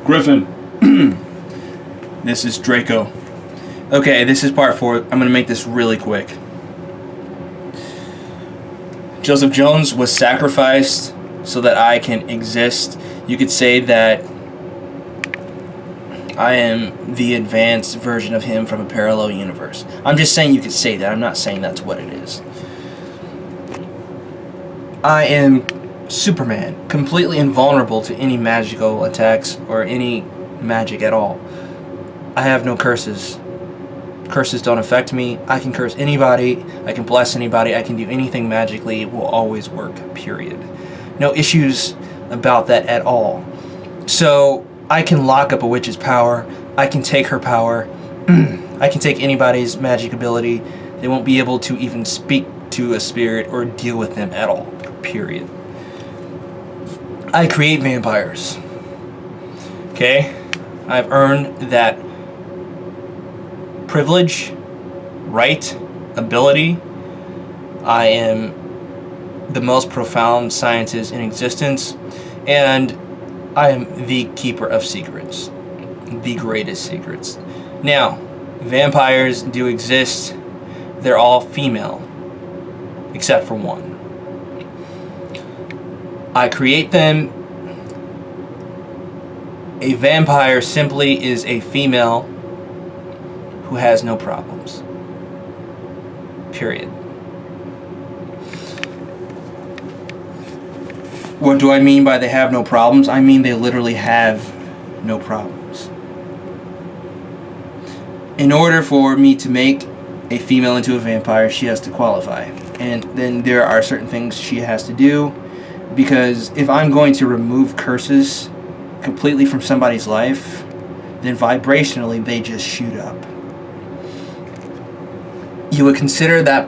Griffin. This is Draco. Okay, this is part 4. I'm going to make this really quick. Joseph Jones was sacrificed so that I can exist. You could say that I am the advanced version of him from a parallel universe. I'm just saying you could say that. I'm not saying that's what it is. I am Superman, completely invulnerable to any magical attacks or any magic at all. I have no curses. Curses don't affect me. I can curse anybody. I can bless anybody. I can do anything magically. It will always work, period. No issues about that at all. So I can lock up a witch's power. I can take her power. I can take anybody's magic ability. They won't be able to even speak to a spirit or deal with them at all, period. I create vampires. Okay? I've earned that privilege, right, ability. I am the most profound scientist in existence, and I am the keeper of secrets, the greatest secrets. Now, vampires do exist. They're all female, except for one. I create them. A vampire simply is a female who has no problems. Period. What do I mean by they have no problems? I mean they literally have no problems. In order for me to make a female into a vampire, she has to qualify. And then there are certain things she has to do, because if I'm going to remove curses completely from somebody's life, then vibrationally they just shoot up. You would consider that